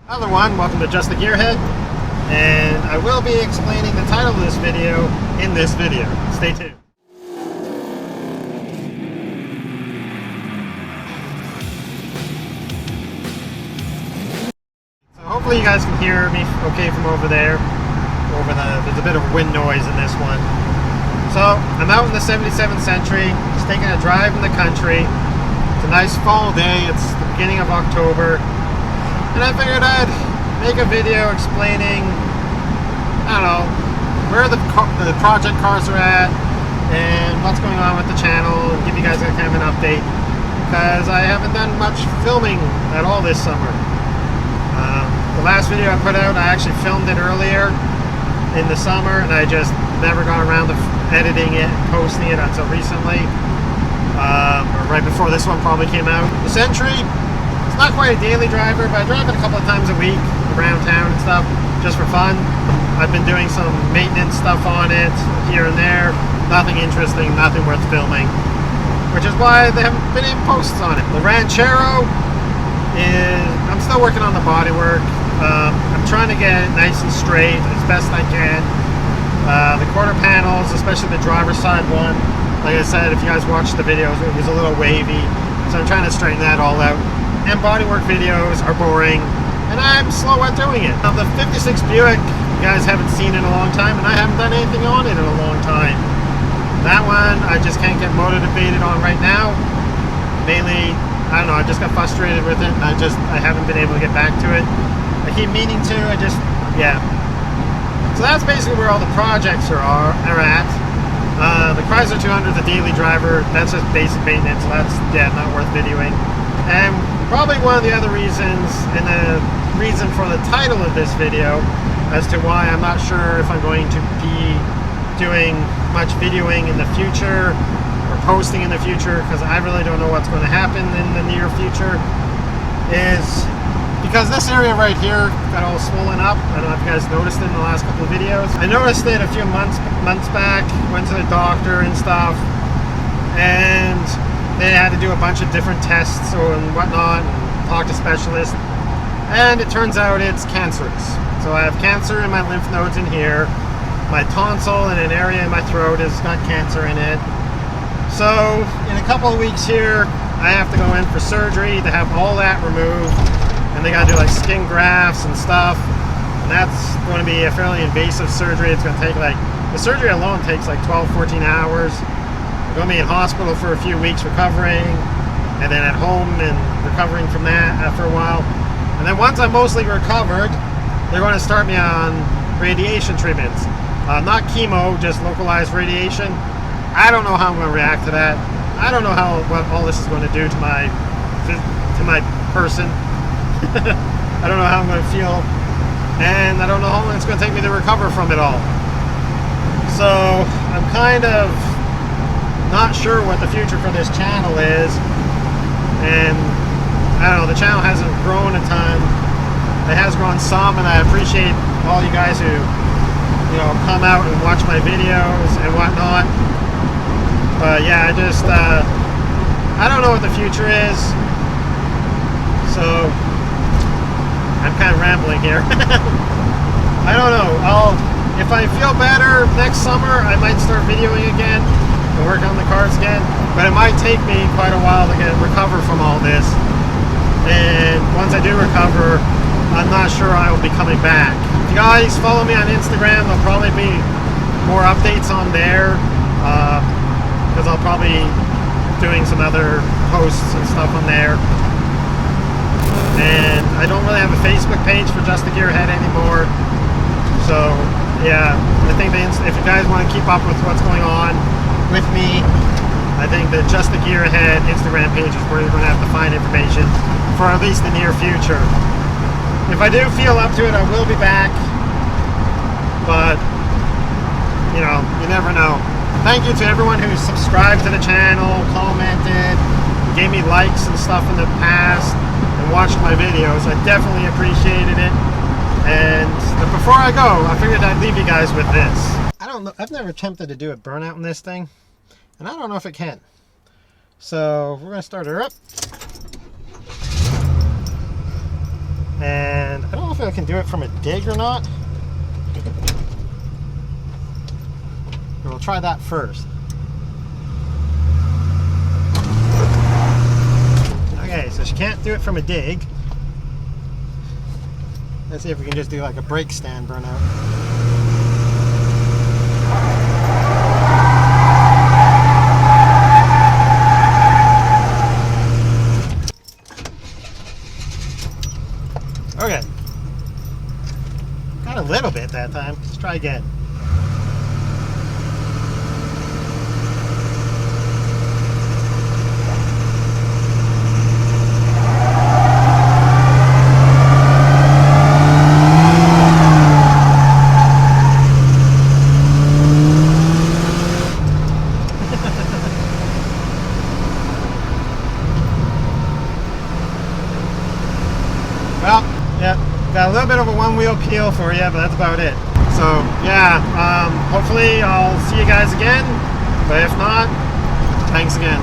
Hello everyone, welcome to Just the GearHead, and I will be explaining the title of this video in this video. Stay tuned. So hopefully you guys can hear me okay from over there. There's a bit of wind noise in this one. So I'm out in the 77th Century, just taking a drive in the country. It's a nice fall day, it's the beginning of October, and I figured I'd make a video explaining, I don't know, where the project cars are at and what's going on with the channel, and give you guys a kind of an update, because I haven't done much filming at all this summer. The last video I put out, I actually filmed it earlier in the summer, and I just never got around to editing it and posting it until recently, or right before this one probably came out. The Century, it's not quite a daily driver, but I drive it a couple of times a week around town and stuff, just for fun. I've been doing some maintenance stuff on it here and there. Nothing interesting, nothing worth filming, which is why there haven't been any posts on it. The Ranchero is, I'm still working on the bodywork. I'm trying to get it nice and straight as best I can. The quarter panels, especially the driver's side one, like I said, if you guys watched the videos, it was a little wavy, so I'm trying to straighten that all out. And bodywork videos are boring, and I'm slow at doing it. Now, the 56 Buick, you guys haven't seen in a long time, and I haven't done anything on it in a long time. That one, I just can't get motivated on right now. Mainly, I don't know, I just got frustrated with it, and I haven't been able to get back to it. I keep meaning to, yeah. So that's basically where all the projects are at. The Chrysler 200 is a daily driver. That's just basic maintenance, so that's, yeah, not worth videoing. And probably one of the other reasons, and the reason for the title of this video, as to why I'm not sure if I'm going to be doing much videoing in the future, or posting in the future, because I really don't know what's going to happen in the near future, is because this area right here got all swollen up. I don't know if you guys noticed it in the last couple of videos. I noticed it a few months back, went to the doctor and stuff, and they had to do a bunch of different tests and whatnot, and talk to specialists, and it turns out it's cancerous. So I have cancer in my lymph nodes in here. My tonsil and an area in my throat has got cancer in it. So in a couple of weeks here, I have to go in for surgery to have all that removed, and they gotta do like skin grafts and stuff, and that's going to be a fairly invasive surgery. It's going to take the surgery alone takes like 12-14 hours. I'm going to be in hospital for a few weeks recovering, and then at home and recovering from that after a while. And then once I'm mostly recovered, they're going to start me on radiation treatments. Not chemo, just localized radiation. I don't know how I'm going to react to that. I don't know what all this is going to do to my person. I don't know how I'm going to feel, and I don't know how long it's going to take me to recover from it all. So I'm kind of not sure what the future for this channel is, and I don't know, the channel hasn't grown a ton. It has grown some, and I appreciate all you guys who, you know, come out and watch my videos and whatnot. But yeah, I don't know what the future is, so I'm kind of rambling here. I don't know. If I feel better next summer, I might start videoing again and work on the cars again. But it might take me quite a while to recover from all this. And once I do recover, I'm not sure I will be coming back. If you guys follow me on Instagram, there'll probably be more updates on there, because I'll probably be doing some other posts and stuff on there. And I don't really have a Facebook page for Just the GearHead anymore. So yeah, I think if you guys want to keep up with what's going on with me, I think that Just the GearHead Instagram page is where you're going to have to find information for at least the near future. If I do feel up to it, I will be back, but you know, you never know. Thank you to everyone who subscribed to the channel, commented, gave me likes and stuff in the past, and watched my videos. I definitely appreciated it. And before I go, I figured I'd leave you guys with this. I don't know, I've never attempted to do a burnout in this thing, and I don't know if it can. So we're going to start her up. And I don't if I can do it from a dig or not. We'll try that first. Okay, so she can't do it from a dig. Let's see if we can just do like a brake stand burnout. Okay. Got a little bit that time. Let's try again. Well, yeah, got a little bit of a one-wheel peel for you, but that's about it. So, yeah, hopefully I'll see you guys again, but if not, thanks again.